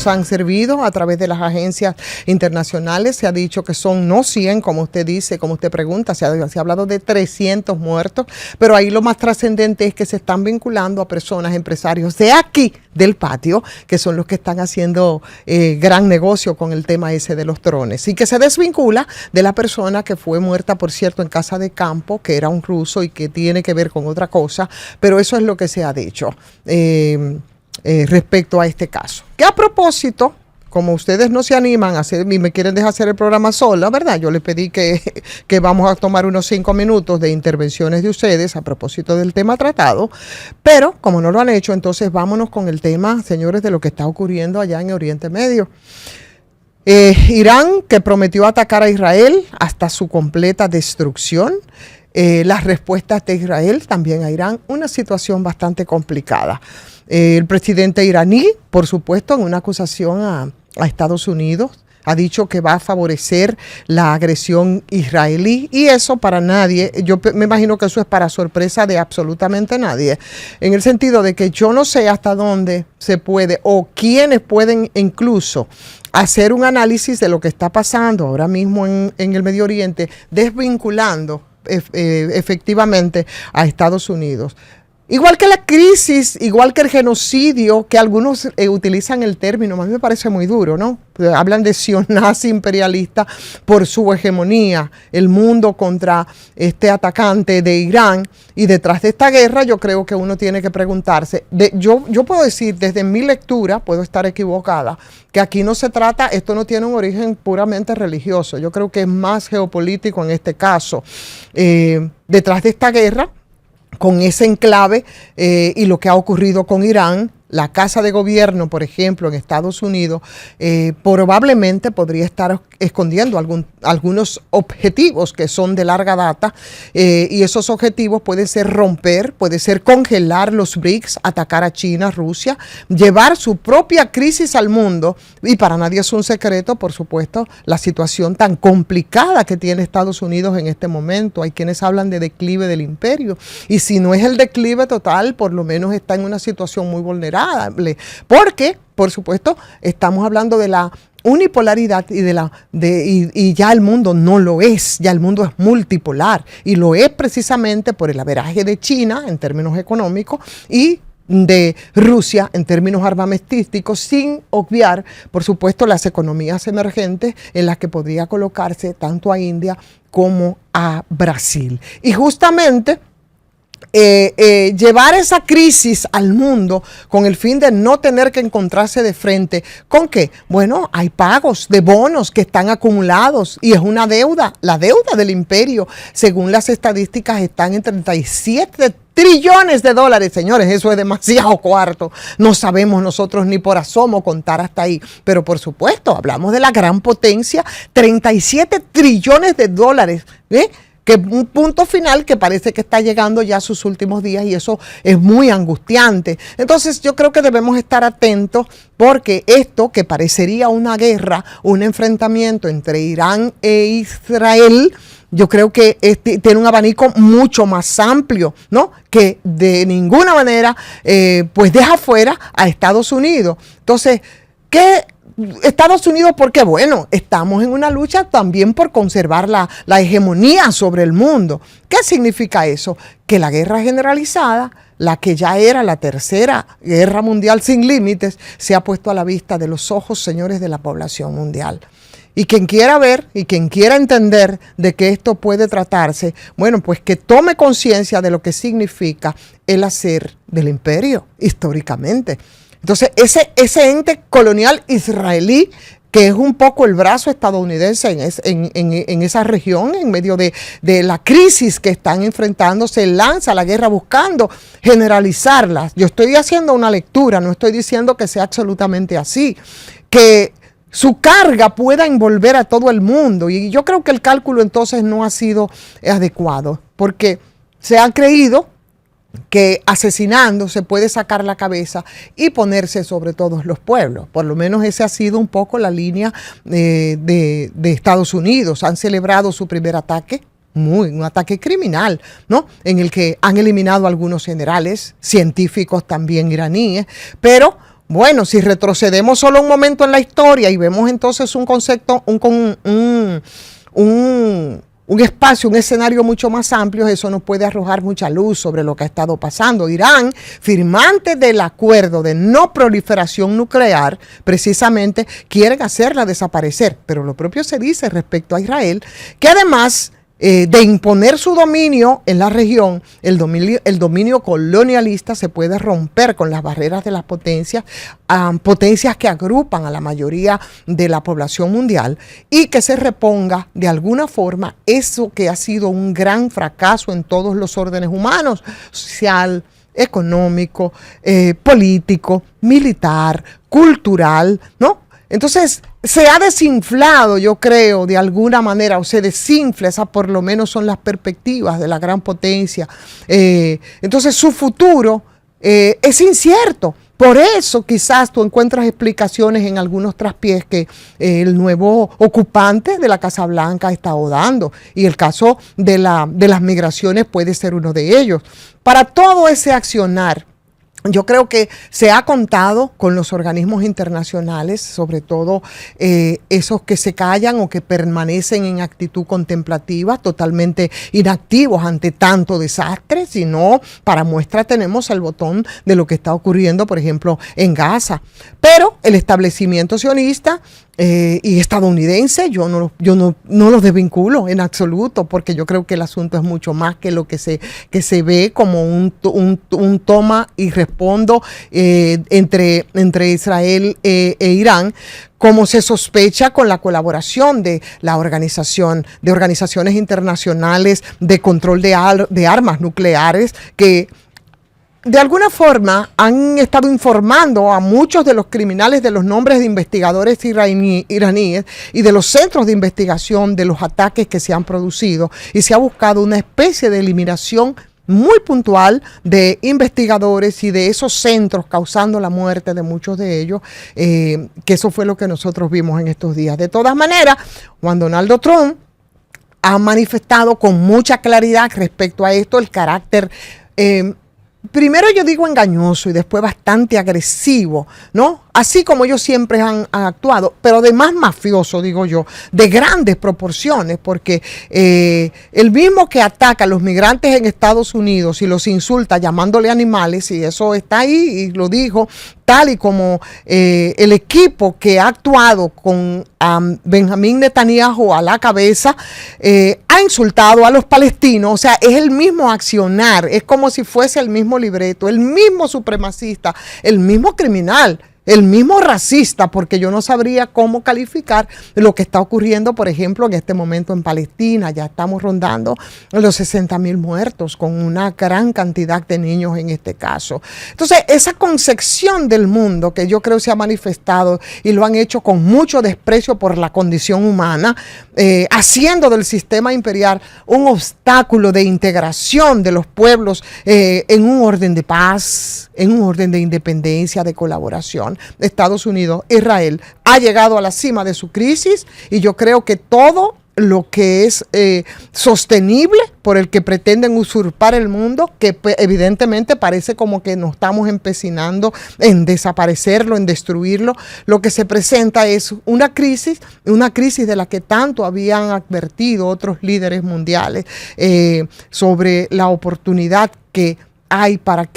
nos han servido a través de las agencias internacionales. Se ha dicho que son no 100, como usted dice, como usted pregunta, se ha hablado de 300 muertos, pero ahí lo más trascendente es que se están vinculando a personas, empresarios de aquí, del patio, que son los que están haciendo gran negocio con el tema ese de los drones, y que se desvincula de la persona que fue muerta, por cierto, en casa de campo, que era un ruso y que tiene que ver con otra cosa, pero eso es lo que se ha dicho respecto a este caso. Que a propósito, como ustedes no se animan a hacer y me quieren dejar hacer el programa sola, ¿verdad? Yo les pedí que vamos a tomar unos 5 minutos de intervenciones de ustedes a propósito del tema tratado, pero como no lo han hecho, entonces vámonos con el tema, señores, de lo que está ocurriendo allá en Oriente Medio. Irán, que prometió atacar a Israel hasta su completa destrucción. Las respuestas de Israel también a Irán, una situación bastante complicada. El presidente iraní, por supuesto, en una acusación a Estados Unidos, ha dicho que va a favorecer la agresión israelí, y eso para nadie, yo me imagino que eso es para sorpresa de absolutamente nadie, en el sentido de que yo no sé hasta dónde se puede o quiénes pueden incluso hacer un análisis de lo que está pasando ahora mismo en el Medio Oriente, desvinculando efectivamente a Estados Unidos. Igual que la crisis, igual que el genocidio, que algunos utilizan el término, a mí me parece muy duro, ¿no? Hablan de sionazi imperialista por su hegemonía, el mundo contra este atacante de Irán, y detrás de esta guerra yo creo que uno tiene que preguntarse, yo puedo decir desde mi lectura, puedo estar equivocada, que aquí no se trata, esto no tiene un origen puramente religioso, yo creo que es más geopolítico en este caso. Detrás de esta guerra, con ese enclave y lo que ha ocurrido con Irán, la Casa de Gobierno, por ejemplo, en Estados Unidos, probablemente podría estar escondiendo algunos objetivos que son de larga data, y esos objetivos pueden ser romper, puede ser congelar los BRICS, atacar a China, Rusia, llevar su propia crisis al mundo, y para nadie es un secreto, por supuesto, la situación tan complicada que tiene Estados Unidos en este momento. Hay quienes hablan de declive del imperio, y si no es el declive total, por lo menos está en una situación muy vulnerable, porque, por supuesto, estamos hablando de la unipolaridad y ya el mundo no lo es, ya el mundo es multipolar, y lo es precisamente por el averaje de China en términos económicos y de Rusia en términos armamentísticos, sin obviar, por supuesto, las economías emergentes en las que podría colocarse tanto a India como a Brasil. Y justamente llevar esa crisis al mundo con el fin de no tener que encontrarse de frente con ¿qué? Bueno, hay pagos de bonos que están acumulados y es una deuda, la deuda del imperio, según las estadísticas, están en 37 trillones de dólares, señores, eso es demasiado cuarto. No sabemos nosotros ni por asomo contar hasta ahí, pero por supuesto, hablamos de la gran potencia, 37 trillones de dólares, que un punto final que parece que está llegando ya a sus últimos días, y eso es muy angustiante. Entonces yo creo que debemos estar atentos, porque esto que parecería una guerra, un enfrentamiento entre Irán e Israel, yo creo que tiene un abanico mucho más amplio, ¿no? Que de ninguna manera pues deja fuera a Estados Unidos. Entonces, ¿qué Estados Unidos? Porque bueno, estamos en una lucha también por conservar la hegemonía sobre el mundo. ¿Qué significa eso? Que la guerra generalizada, la que ya era la tercera guerra mundial sin límites, se ha puesto a la vista de los ojos, señores, de la población mundial. Y quien quiera ver y quien quiera entender de que esto puede tratarse, bueno, pues que tome conciencia de lo que significa el hacer del imperio históricamente. Entonces, ese ente colonial israelí, que es un poco el brazo estadounidense en esa región, en medio de la crisis que están enfrentando, se lanza a la guerra buscando generalizarlas. Yo estoy haciendo una lectura, no estoy diciendo que sea absolutamente así, que su carga pueda envolver a todo el mundo. Y yo creo que el cálculo entonces no ha sido adecuado, porque se ha creído que asesinando se puede sacar la cabeza y ponerse sobre todos los pueblos. Por lo menos esa ha sido un poco la línea de Estados Unidos. Han celebrado su primer ataque, un ataque criminal, ¿no? En el que han eliminado a algunos generales, científicos también iraníes, pero Bueno, si retrocedemos solo un momento en la historia y vemos entonces un concepto, un espacio, un escenario mucho más amplio, eso nos puede arrojar mucha luz sobre lo que ha estado pasando. Irán, firmante del acuerdo de no proliferación nuclear, precisamente quieren hacerla desaparecer, pero lo propio se dice respecto a Israel, que además de imponer su dominio en la región, el dominio colonialista se puede romper con las barreras de las potencias, potencias que agrupan a la mayoría de la población mundial, y que se reponga de alguna forma eso que ha sido un gran fracaso en todos los órdenes humanos: social, económico, político, militar, cultural, ¿no? Entonces, se ha desinflado, yo creo, de alguna manera, o se desinfla, esas por lo menos son las perspectivas de la gran potencia. Entonces, su futuro es incierto. Por eso quizás tú encuentras explicaciones en algunos traspiés que el nuevo ocupante de la Casa Blanca ha estado dando, y el caso de las migraciones puede ser uno de ellos. Para todo ese accionar, yo creo que se ha contado con los organismos internacionales, sobre todo esos que se callan o que permanecen en actitud contemplativa, totalmente inactivos ante tanto desastre, sino para muestra tenemos el botón de lo que está ocurriendo, por ejemplo, en Gaza. Pero el establecimiento sionista y estadounidense, yo no los desvinculo en absoluto, porque yo creo que el asunto es mucho más que lo que se ve como un toma y respondo entre Israel e Irán, como se sospecha con la colaboración de la organización, de organizaciones internacionales de control de armas nucleares, que de alguna forma han estado informando a muchos de los criminales de los nombres de investigadores iraníes y de los centros de investigación de los ataques que se han producido, y se ha buscado una especie de eliminación muy puntual de investigadores y de esos centros, causando la muerte de muchos de ellos, que eso fue lo que nosotros vimos en estos días. De todas maneras, Juan Donaldo Trump ha manifestado con mucha claridad respecto a esto el carácter primero yo digo engañoso y después bastante agresivo, ¿no? Así como ellos siempre han actuado, pero además mafioso, digo yo, de grandes proporciones, porque el mismo que ataca a los migrantes en Estados Unidos y los insulta llamándole animales, y eso está ahí y lo dijo, tal y como el equipo que ha actuado con Benjamín Netanyahu a la cabeza, ha insultado a los palestinos. O sea, es el mismo accionar, es como si fuese el mismo libreto, el mismo supremacista, el mismo criminal, el mismo racista, porque yo no sabría cómo calificar lo que está ocurriendo, por ejemplo, en este momento en Palestina. Ya estamos rondando los 60,000 muertos, con una gran cantidad de niños en este caso. Entonces, esa concepción del mundo que yo creo se ha manifestado, y lo han hecho con mucho desprecio por la condición humana, haciendo del sistema imperial un obstáculo de integración de los pueblos en un orden de paz, en un orden de independencia, de colaboración. Estados Unidos, Israel, ha llegado a la cima de su crisis, y yo creo que todo lo que es sostenible por el que pretenden usurpar el mundo, que evidentemente parece como que nos estamos empecinando en desaparecerlo, en destruirlo, lo que se presenta es una crisis de la que tanto habían advertido otros líderes mundiales sobre la oportunidad que hay para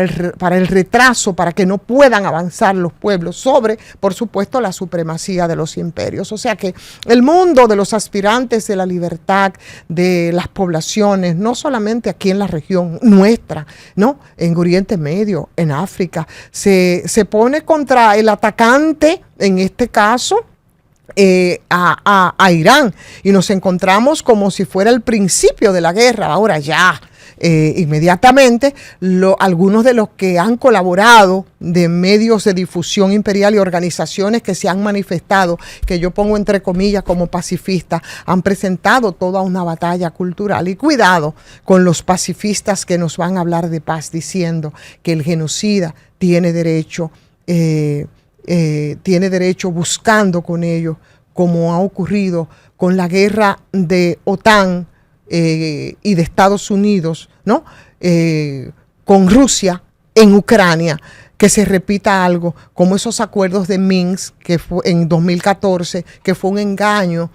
el retraso, para que no puedan avanzar los pueblos sobre, por supuesto, la supremacía de los imperios. O sea que el mundo de los aspirantes de la libertad de las poblaciones, no solamente aquí en la región nuestra, ¿no? En Oriente Medio, en África, se pone contra el atacante, en este caso, a Irán, y nos encontramos como si fuera el principio de la guerra. Ahora ya inmediatamente algunos de los que han colaborado de medios de difusión imperial y organizaciones que se han manifestado, que yo pongo entre comillas como pacifistas, han presentado toda una batalla cultural. Y cuidado con los pacifistas que nos van a hablar de paz diciendo que el genocida tiene derecho buscando con ellos, como ha ocurrido con la guerra de OTAN y de Estados Unidos, ¿no? Con Rusia en Ucrania, que se repita algo como esos acuerdos de Minsk que fue en 2014, que fue un engaño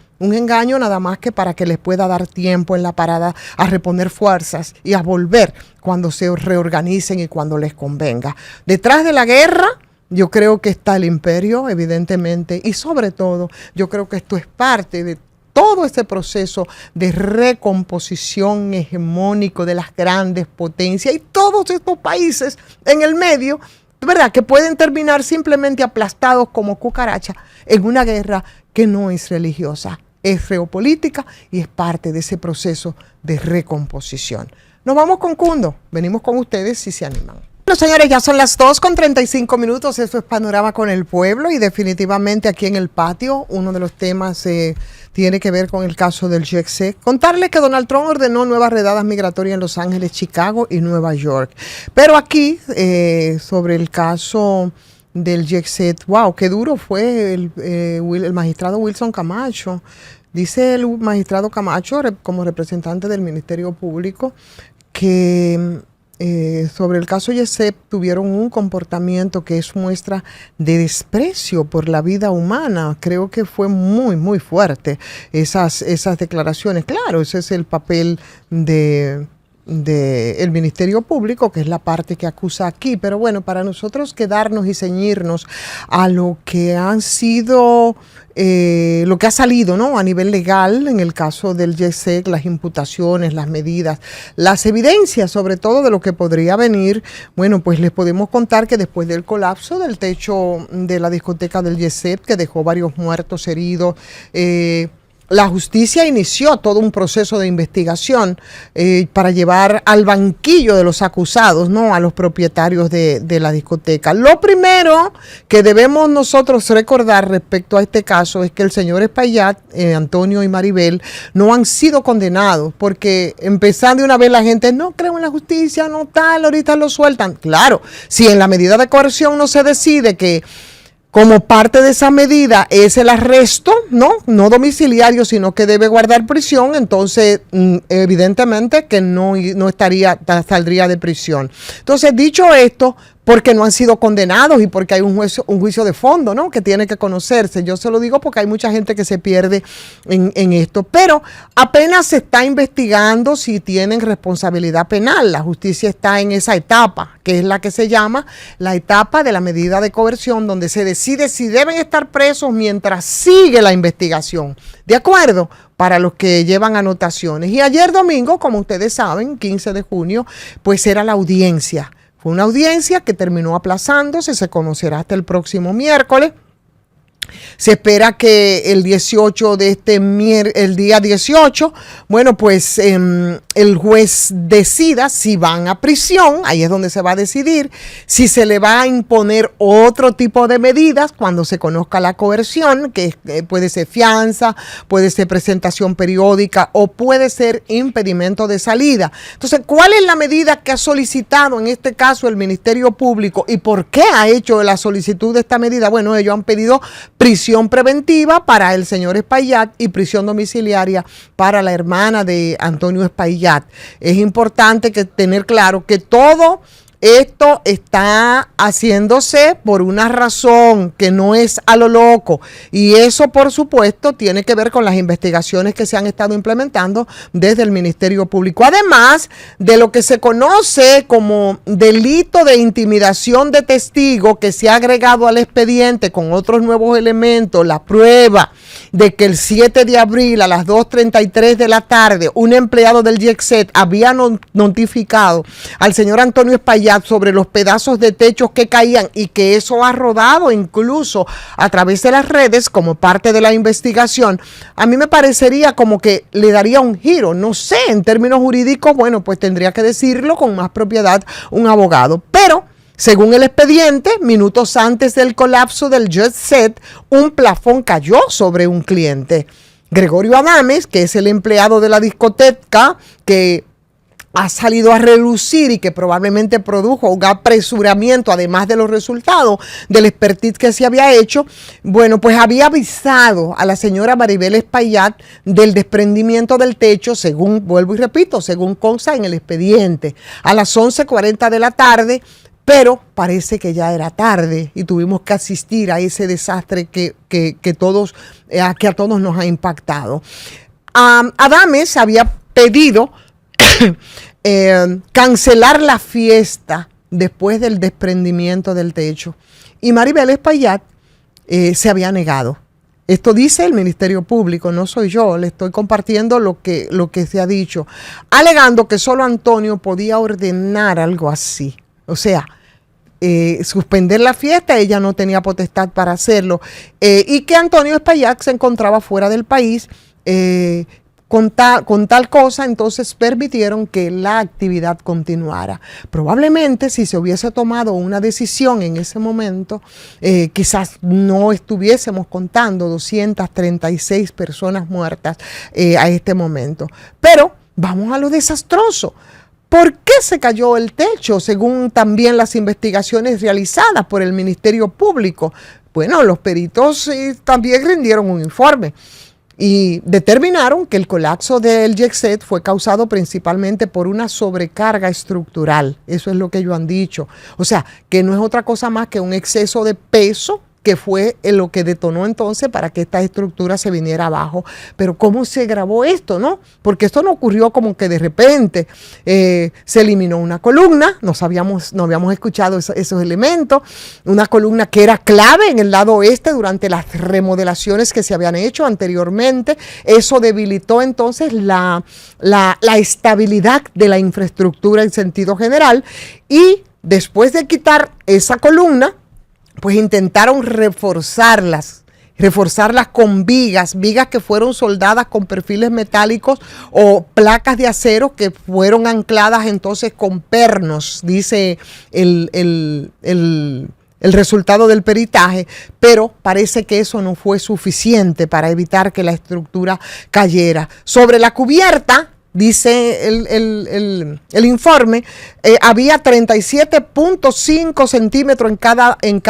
nada más que para que les pueda dar tiempo en la parada a reponer fuerzas y a volver cuando se reorganicen y cuando les convenga. Detrás de la guerra, yo creo que está el imperio, evidentemente, y sobre todo, yo creo que esto es parte de todo este proceso de recomposición hegemónico de las grandes potencias y todos estos países en el medio, ¿verdad?, que pueden terminar simplemente aplastados como cucarachas en una guerra que no es religiosa, es geopolítica y es parte de ese proceso de recomposición. Nos vamos con Cundo, venimos con ustedes si se animan. Bueno, señores, ya son las 2:35, esto es Panorama con el Pueblo y definitivamente aquí en el patio uno de los temas tiene que ver con el caso del GIEC. Contarles que Donald Trump ordenó nuevas redadas migratorias en Los Ángeles, Chicago y Nueva York. Pero aquí, sobre el caso del GIEC, wow, qué duro fue el magistrado Wilson Camacho. Dice el magistrado Camacho, como representante del Ministerio Público, que sobre el caso Yesep tuvieron un comportamiento que es muestra de desprecio por la vida humana. Creo que fue muy, muy fuerte esas declaraciones. Claro, ese es el papel de el Ministerio Público, que es la parte que acusa aquí, pero bueno, para nosotros quedarnos y ceñirnos a lo que han sido, lo que ha salido, ¿no?, a nivel legal, en el caso del GIEC, las imputaciones, las medidas, las evidencias, sobre todo de lo que podría venir. Bueno, pues les podemos contar que después del colapso del techo de la discoteca del GIEC, que dejó varios muertos, heridos, la justicia inició todo un proceso de investigación para llevar al banquillo de los acusados, ¿no?, a los propietarios de la discoteca. Lo primero que debemos nosotros recordar respecto a este caso es que el señor Espaillat, Antonio y Maribel, no han sido condenados, porque empezando de una vez la gente, no creo en la justicia, no tal, ahorita lo sueltan. Claro, si en la medida de coerción no se decide que como parte de esa medida es el arresto, no domiciliario, sino que debe guardar prisión, entonces evidentemente que no saldría de prisión. Entonces, dicho esto, porque no han sido condenados y porque hay un juicio de fondo, ¿no?, que tiene que conocerse. Yo se lo digo porque hay mucha gente que se pierde en esto, pero apenas se está investigando si tienen responsabilidad penal. La justicia está en esa etapa, que es la que se llama la etapa de la medida de coerción, donde se decide si deben estar presos mientras sigue la investigación. ¿De acuerdo? Para los que llevan anotaciones. Y ayer domingo, como ustedes saben, 15 de junio, pues era la audiencia. Fue una audiencia que terminó aplazándose, se conocerá hasta el próximo miércoles. Se espera que el 18 de el día 18, bueno, pues el juez decida si van a prisión, ahí es donde se va a decidir, si se le va a imponer otro tipo de medidas cuando se conozca la coerción, que puede ser fianza, puede ser presentación periódica o puede ser impedimento de salida. Entonces, ¿cuál es la medida que ha solicitado en este caso el Ministerio Público y por qué ha hecho la solicitud de esta medida? Bueno, ellos han pedido prisión preventiva para el señor Espaillat y prisión domiciliaria para la hermana de Antonio Espaillat. Es importante tener claro que todo esto está haciéndose por una razón que no es a lo loco, y eso por supuesto tiene que ver con las investigaciones que se han estado implementando desde el Ministerio Público, además de lo que se conoce como delito de intimidación de testigo, que se ha agregado al expediente con otros nuevos elementos, la prueba de que el 7 de abril a las 2:33 de la tarde un empleado del GIEC había notificado al señor Antonio Espaillat sobre los pedazos de techos que caían y que eso ha rodado incluso a través de las redes como parte de la investigación. A mí me parecería como que le daría un giro, no sé, en términos jurídicos, bueno, pues tendría que decirlo con más propiedad un abogado, pero según el expediente, minutos antes del colapso del GIEC, un plafón cayó sobre un cliente. Gregorio Adames, que es el empleado de la discoteca, que ha salido a relucir y que probablemente produjo un apresuramiento, además de los resultados del expertise que se había hecho, bueno, pues había avisado a la señora Maribel Espaillat del desprendimiento del techo, según, vuelvo y repito, según consta en el expediente, a las 11:40 de la tarde, pero parece que ya era tarde y tuvimos que asistir a ese desastre que a todos nos ha impactado. Adames había pedido cancelar la fiesta después del desprendimiento del techo y Maribel Espaillat se había negado. Esto dice el Ministerio Público, no soy yo, le estoy compartiendo lo que se ha dicho, alegando que solo Antonio podía ordenar algo así. O sea, suspender la fiesta, ella no tenía potestad para hacerlo, y que Antonio Espaillat se encontraba fuera del país con tal cosa, entonces permitieron que la actividad continuara. Probablemente si se hubiese tomado una decisión en ese momento, quizás no estuviésemos contando 236 personas muertas a este momento. Pero vamos a lo desastroso. ¿Por qué se cayó el techo, según también las investigaciones realizadas por el Ministerio Público? Bueno, los peritos también rindieron un informe y determinaron que el colapso del Yexet fue causado principalmente por una sobrecarga estructural. Eso es lo que ellos han dicho. O sea, que no es otra cosa más que un exceso de peso que fue lo que detonó entonces para que esta estructura se viniera abajo. Pero ¿cómo se grabó esto, no? Porque esto no ocurrió como que de repente se eliminó una columna, no habíamos escuchado esos elementos, una columna que era clave en el lado oeste durante las remodelaciones que se habían hecho anteriormente. Eso debilitó entonces la estabilidad de la infraestructura en sentido general, y después de quitar esa columna, pues intentaron reforzarlas con vigas que fueron soldadas con perfiles metálicos o placas de acero que fueron ancladas entonces con pernos, dice el resultado del peritaje, pero parece que eso no fue suficiente para evitar que la estructura cayera. Sobre la cubierta, dice el informe, había 37.5 centímetros en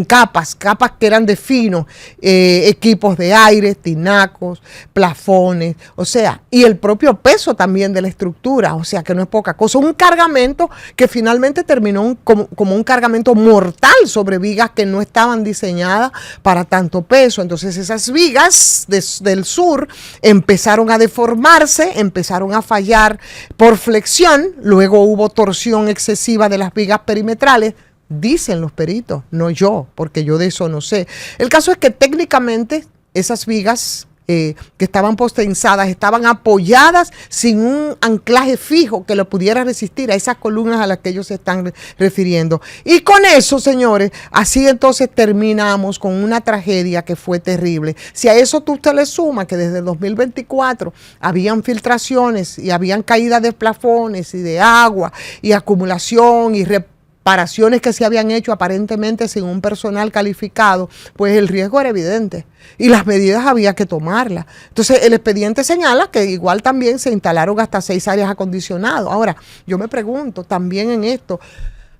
capas que eran de fino, equipos de aire, tinacos, plafones, o sea, y el propio peso también de la estructura, o sea, que no es poca cosa. Un cargamento que finalmente terminó como un cargamento mortal sobre vigas que no estaban diseñadas para tanto peso. Entonces esas vigas del sur empezaron a deformarse, empezaron a fallar por flexión, luego hubo torsión excesiva de las vigas perimetrales, dicen los peritos, no yo, porque yo de eso no sé. El caso es que técnicamente esas vigas que estaban postensadas estaban apoyadas sin un anclaje fijo que lo pudiera resistir a esas columnas a las que ellos se están refiriendo. Y con eso, señores, así entonces terminamos con una tragedia que fue terrible. Si a eso usted le suma que desde el 2024 habían filtraciones y habían caídas de plafones y de agua y acumulación y reparaciones que se habían hecho aparentemente sin un personal calificado, pues el riesgo era evidente y las medidas había que tomarlas. Entonces el expediente señala que igual también se instalaron hasta 6 áreas acondicionadas. Ahora, yo me pregunto también en esto,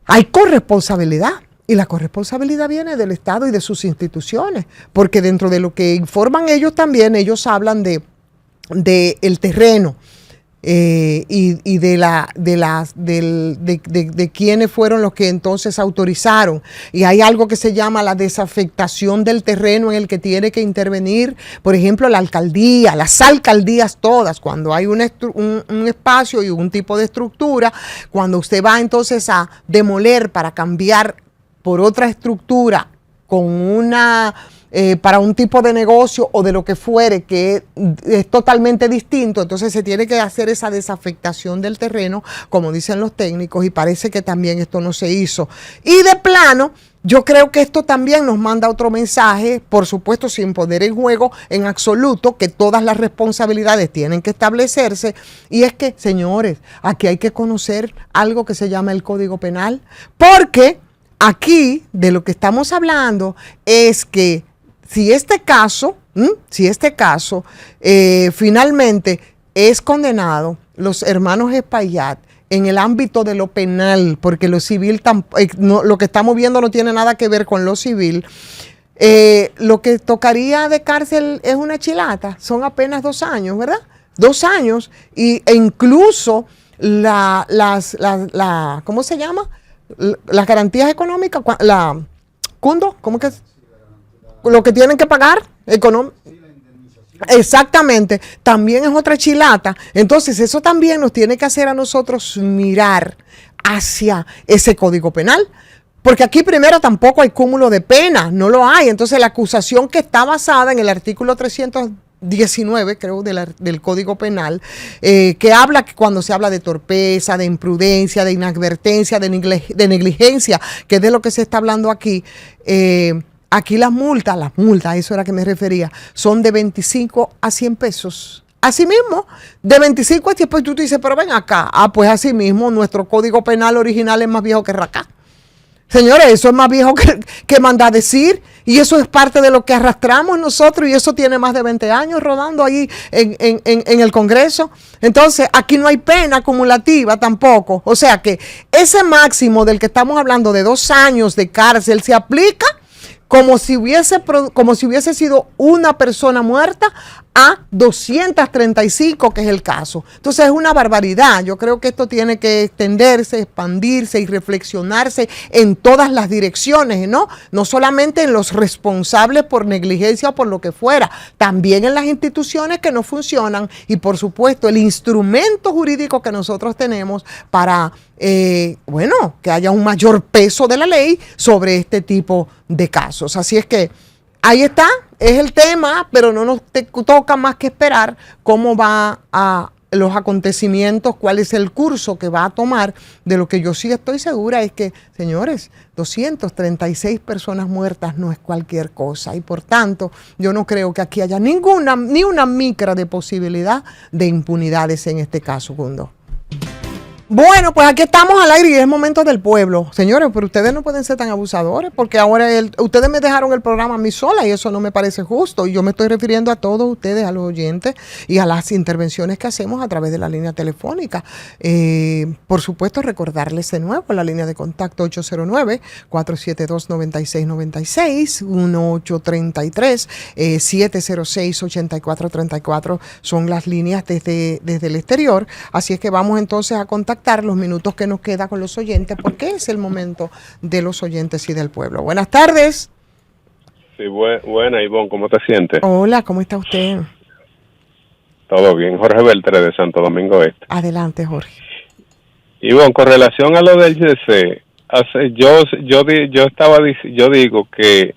hay corresponsabilidad, y la corresponsabilidad viene del Estado y de sus instituciones, porque dentro de lo que informan ellos también, ellos hablan de el terreno, y de quiénes fueron los que entonces autorizaron. Y hay algo que se llama la desafectación del terreno, en el que tiene que intervenir, por ejemplo, la alcaldía, las alcaldías todas, cuando hay un espacio y un tipo de estructura, cuando usted va entonces a demoler para cambiar por otra estructura con para un tipo de negocio o de lo que fuere que es totalmente distinto, entonces se tiene que hacer esa desafectación del terreno, como dicen los técnicos, y parece que también esto no se hizo. Y de plano, yo creo que esto también nos manda otro mensaje, por supuesto sin poner en juego en absoluto que todas las responsabilidades tienen que establecerse, y es que, señores, aquí hay que conocer algo que se llama el Código Penal, porque aquí de lo que estamos hablando es que si este caso finalmente es condenado, los hermanos Espaillat, en el ámbito de lo penal, porque lo civil, lo que estamos viendo no tiene nada que ver con lo civil, lo que tocaría de cárcel es una chilata, son apenas 2 años, ¿verdad? 2 años, e incluso ¿cómo se llama? las garantías económicas, Cundo, ¿cómo que es? Lo que tienen que pagar exactamente, también es otra chilata. Entonces eso también nos tiene que hacer a nosotros mirar hacia ese código penal. Porque aquí primero tampoco hay cúmulo de pena, no lo hay. Entonces la acusación que está basada en el artículo 319, creo, del Código Penal, que habla que cuando se habla de torpeza, de imprudencia, de inadvertencia, de negligencia, que es de lo que se está hablando aquí, aquí las multas, a eso era que me refería, son de 25 a 100 pesos. Así mismo, de 25 a 100 pesos, tú te dices, pero ven acá. Pues así mismo, nuestro Código Penal original es más viejo que Racá. Señores, eso es más viejo que manda a decir, y eso es parte de lo que arrastramos nosotros, y eso tiene más de 20 años rodando ahí en el Congreso. Entonces, aquí no hay pena acumulativa tampoco. O sea que ese máximo del que estamos hablando de 2 años de cárcel se aplica como si hubiese sido una persona muerta a 235, que es el caso. Entonces es una barbaridad. Yo creo que esto tiene que extenderse, expandirse y reflexionarse en todas las direcciones, ¿no? No solamente en los responsables por negligencia o por lo que fuera, también en las instituciones que no funcionan y, por supuesto, el instrumento jurídico que nosotros tenemos para, que haya un mayor peso de la ley sobre este tipo de casos. Así es que ahí está, es el tema, pero no nos toca más que esperar cómo va a los acontecimientos, cuál es el curso que va a tomar. De lo que yo sí estoy segura es que, señores, 236 personas muertas no es cualquier cosa, y por tanto yo no creo que aquí haya ni una micra de posibilidad de impunidades en este caso, Gundo. Bueno, pues aquí estamos al aire y es momento del pueblo. Señores, pero ustedes no pueden ser tan abusadores, porque ahora ustedes me dejaron el programa a mí sola y eso no me parece justo. Y yo me estoy refiriendo a todos ustedes, a los oyentes y a las intervenciones que hacemos a través de la línea telefónica. Por supuesto, recordarles de nuevo la línea de contacto 809-472-9696, 1833-706-8434 son las líneas desde el exterior. Así es que vamos entonces a contactar los minutos que nos queda con los oyentes, porque es el momento de los oyentes y del pueblo. Buenas tardes. Sí, buena, Ivonne, ¿cómo te sientes? Hola, ¿cómo está usted? Todo bien, Jorge Beltré de Santo Domingo Este. Adelante, Jorge. Ivonne, con relación a lo del GC, yo digo que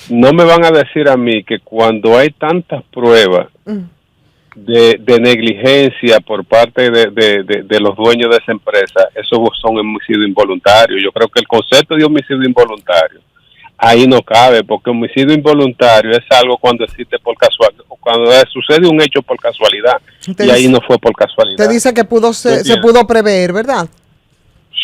no me van a decir a mí que cuando hay tantas pruebas de negligencia por parte de los dueños de esa empresa, esos son homicidios involuntarios. Yo creo que el concepto de homicidio involuntario ahí no cabe, porque homicidio involuntario es algo cuando existe por casualidad, cuando sucede un hecho por casualidad, y ahí no fue por casualidad. Usted dice que se pudo prever, ¿verdad?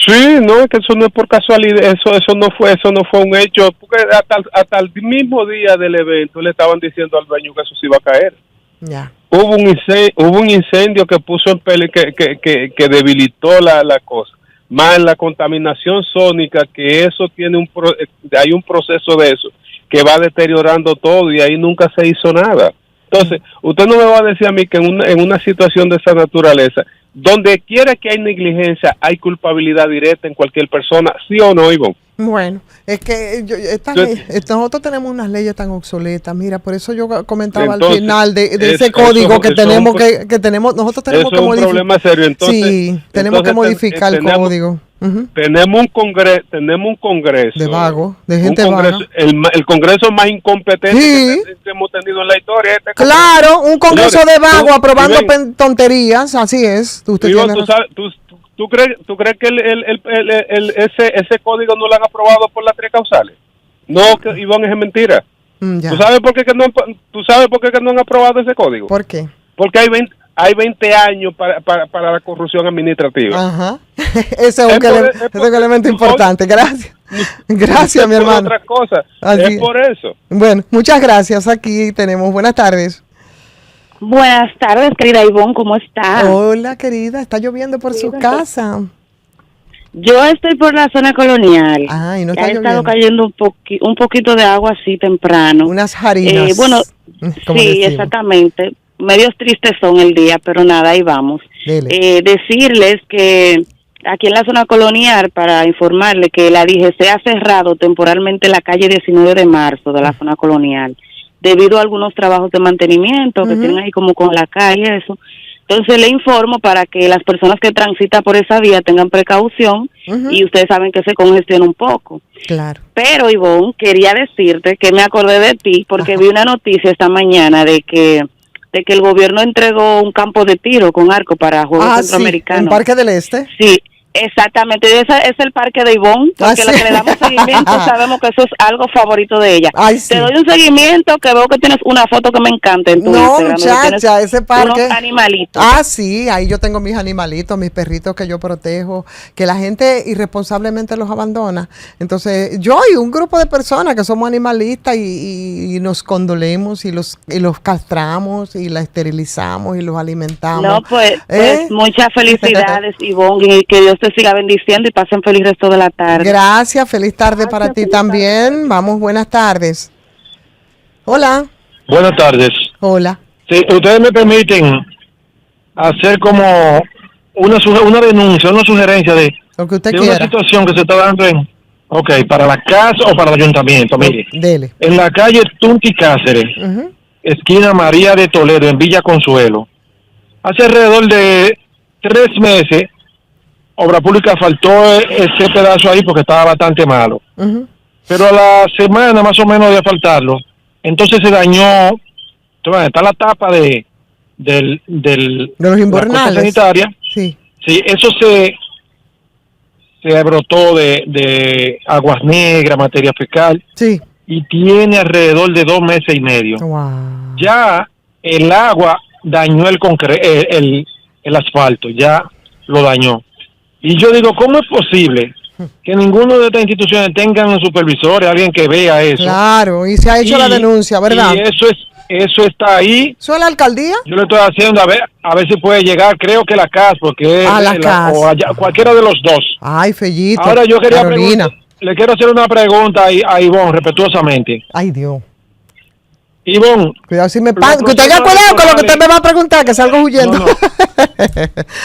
Sí, no, es que eso no es por casualidad, eso no fue un hecho, porque hasta el mismo día del evento le estaban diciendo al dueño que eso se iba a caer. Ya. Hubo un incendio que puso en que debilitó la cosa, más la contaminación sónica, que eso hay un proceso de eso que va deteriorando todo, y ahí nunca se hizo nada. Entonces, usted no me va a decir a mí que en una situación de esa naturaleza, donde quiera que hay negligencia, hay culpabilidad directa en cualquier persona, ¿sí o no, Ivonne? Bueno, es que nosotros tenemos unas leyes tan obsoletas. Mira, por eso yo comentaba al final de ese código que tenemos nosotros tenemos que modificar. Es un problema serio. Entonces, sí, tenemos que modificar el código. Tenemos un congreso de vago, de gente vaga. El congreso más incompetente que hemos tenido en la historia. Claro, un congreso de vago aprobando tonterías, así es. ¿Tú crees que ese código no lo han aprobado por las 3 causales? No, Ivonne, es mentira. ¿Tú sabes por qué que no han aprobado ese código? ¿Por qué? Porque hay 20 años para la corrupción administrativa. Ajá. Ese es un elemento importante. Gracias. Gracias, mi hermano. Otra cosa. Es por eso. Bueno, muchas gracias. Aquí tenemos. Buenas tardes. Buenas tardes, querida Ivonne, ¿cómo está? Hola, querida, ¿está lloviendo por su casa? Yo estoy por la zona colonial. Ay, no está lloviendo. Ha estado cayendo un poquito de agua así temprano. Unas harinas. Sí, decimos. Exactamente. Medios tristes son el día, pero nada, ahí vamos. Decirles que aquí en la zona colonial, para informarle que la DGC ha cerrado temporalmente la calle 19 de marzo de la zona colonial, debido a algunos trabajos de mantenimiento que tienen ahí como con la calle, eso. Entonces le informo para que las personas que transitan por esa vía tengan precaución y ustedes saben que se congestiona un poco. Claro. Pero, Ivonne, quería decirte que me acordé de ti porque vi una noticia esta mañana de que el gobierno entregó un campo de tiro con arco para Juegos Centroamericanos. ¿En Parque del Este? Sí, exactamente. Ese es el parque de Ivonne, porque los que le damos seguimiento sabemos que eso es algo favorito de ella. Sí. Te doy un seguimiento que veo que tienes una foto que me encanta en tu Instagram. Muchacha, ese parque. Unos animalitos. Sí, ahí yo tengo mis animalitos, mis perritos que yo protejo, que la gente irresponsablemente los abandona. Entonces, yo y un grupo de personas que somos animalistas y nos condolemos y los castramos y la esterilizamos y los alimentamos. No, pues muchas felicidades, Ivonne, y que Dios te siga bendiciendo y pasen feliz resto de la tarde. Gracias, feliz tarde para ti también. Vamos, buenas tardes. Hola. Buenas tardes. Hola. Si ustedes me permiten hacer como una denuncia, una sugerencia de lo que usted de quiera. Una situación que se está dando para la casa o para el ayuntamiento. Mire, Dele. En la calle Tunti Cáceres, esquina María de Toledo, en Villa Consuelo, hace alrededor de 3 meses, Obra Pública faltó ese pedazo ahí porque estaba bastante malo. Pero a la semana más o menos de asfaltarlo, entonces se dañó, está la tapa de los invernales sanitaria. Sí, eso se brotó de aguas negras, materia fecal. Sí. Y tiene alrededor de 2 meses y medio. Wow. Ya el agua dañó el asfalto, ya lo dañó. Y yo digo, ¿cómo es posible que ninguno de estas instituciones tengan un supervisor, alguien que vea eso? Claro, y se ha hecho la denuncia, ¿verdad? Y eso está ahí. ¿Eso es la alcaldía? Yo le estoy haciendo a ver si puede llegar, creo que la CAS, porque o allá, cualquiera de los dos. Ay, Fellito. Ahora yo quería Carolina. Le quiero hacer una pregunta a Ivonne, respetuosamente. Ay, Dios. Ivonne. Cuidado si me que usted haya cuidado con lo que usted me va a preguntar, que salgo huyendo. No.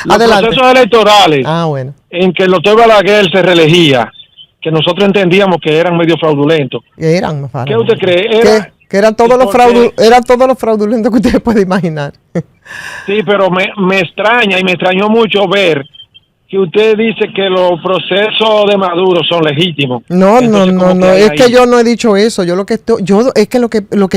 Los procesos electorales bueno. en que el doctor Balaguer se reelegía, que nosotros entendíamos que eran medio fraudulentos. Eran, ¿qué usted cree? Que eran todos los fraudulentos que usted puede imaginar. Sí, pero me extraña y me extrañó mucho ver que usted dice que los procesos de Maduro son legítimos. No, es que yo no he dicho eso. Yo lo que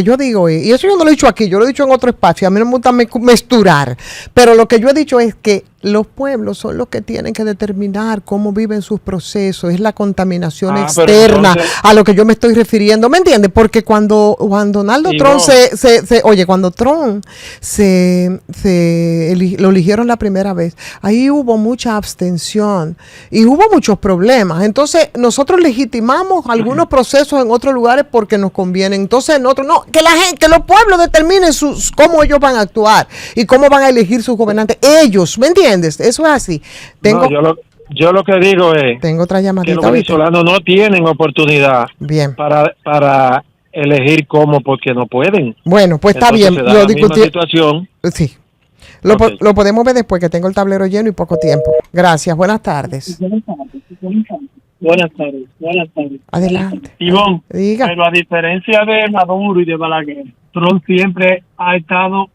yo digo es, y eso yo no lo he dicho aquí, yo lo he dicho en otro espacio, a mí no me gusta mezclar, pero lo que yo he dicho es que los pueblos son los que tienen que determinar cómo viven sus procesos, es la contaminación externa a lo que yo me estoy refiriendo, ¿me entiendes? Porque cuando Donald Trump cuando Trump lo eligieron la primera vez, ahí hubo mucha abstención y hubo muchos problemas. Entonces, nosotros legitimamos algunos procesos en otros lugares porque nos conviene. Entonces, nosotros no, que los pueblos determinen cómo ellos van a actuar y cómo van a elegir sus gobernantes. Ellos, ¿me entiendes? Eso es así. Yo lo que digo es tengo otra llamadita, que los venezolanos no tienen oportunidad para elegir cómo, porque no pueden. Bueno, pues está bien. Lo discutimos. Situación. Sí. Lo podemos ver después, que tengo el tablero lleno y poco tiempo. Gracias. Buenas tardes. Buenas tardes. Adelante. Ivonne, diga. Pero a diferencia de Maduro y de Balaguer, Trump siempre ha estado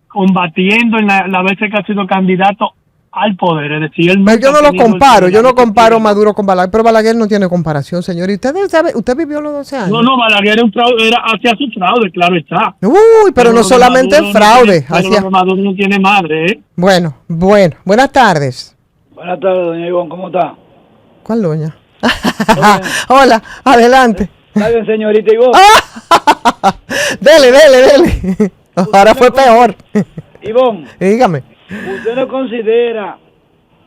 combatiendo en la veces que ha sido candidato al poder, es decir, pero yo no comparo Maduro con Balaguer, pero Balaguer no tiene comparación, señor. ¿Y usted vivió los 12 años? No, Balaguer hacía su fraude, claro está. Uy, pero no solamente fraude. Maduro no tiene madre, ¿eh? Bueno, buenas tardes. Buenas tardes, doña Ivonne, ¿cómo está? ¿Cuál doña? Hola, adelante. Está bien, señorita Ivonne. Dele. Ahora fue peor. Ivonne, dígame. ¿Usted no considera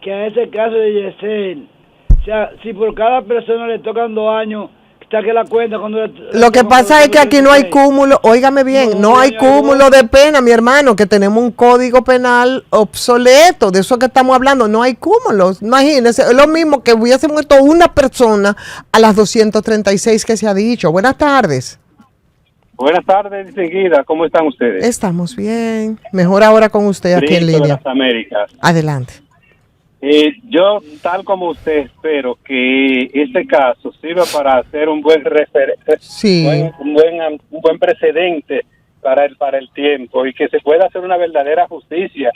que a ese caso de Yesel, o sea, si por cada persona le tocan 2 años, saque la cuenta cuando... Lo que pasa es que aquí no hay cúmulo, óigame bien, no hay cúmulo de pena, mi hermano, que tenemos un código penal obsoleto, de eso que estamos hablando, no hay cúmulos. Imagínense, es lo mismo que hubiese muerto una persona a las 236 que se ha dicho. Buenas tardes. Buenas tardes, enseguida. ¿Cómo están ustedes? Estamos bien. Mejor ahora con usted aquí en línea. De las Américas. Adelante. Yo, tal como usted, espero que este caso sirva para hacer un buen Sí. un buen precedente para el tiempo y que se pueda hacer una verdadera justicia.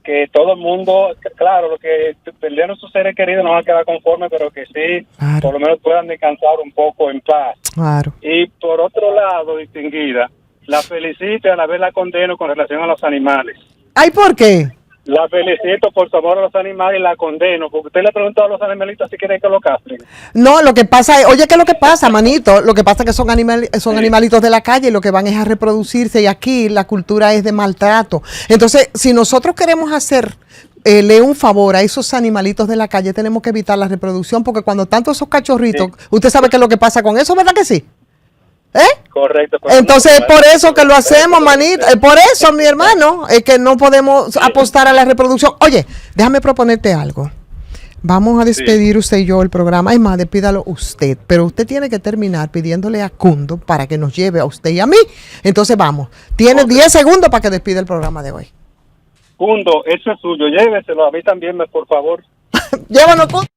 Que todo el mundo, claro, los que perdieron sus seres queridos no van a quedar conformes, pero que sí, Claro. por lo menos puedan descansar un poco en paz. Claro. Y por otro lado, distinguida, la felicito y a la vez la condeno con relación a los animales. ¿Ay, por qué? La felicito por su amor a los animales y la condeno, porque usted le preguntó a los animalitos si quieren que lo castren. No, lo que pasa es, oye, ¿qué es lo que pasa, manito? Lo que pasa es que son animalitos de la calle y lo que van es a reproducirse y aquí la cultura es de maltrato. Entonces, si nosotros queremos hacerle un favor a esos animalitos de la calle, tenemos que evitar la reproducción porque cuando tanto esos cachorritos, usted sabe qué es lo que pasa con eso, ¿verdad que sí? Correcto. Entonces es por eso que lo hacemos, manito. Es por eso, mi hermano, es que no podemos apostar a la reproducción. Oye, déjame proponerte algo. Vamos a despedir usted y yo el programa. Es más, despídalo usted. Pero usted tiene que terminar pidiéndole a Cundo para que nos lleve a usted y a mí. Entonces vamos. Tiene 10 segundos para que despida el programa de hoy. Cundo, eso es suyo, lléveselo a mí también, por favor. Llévanos, Cundo.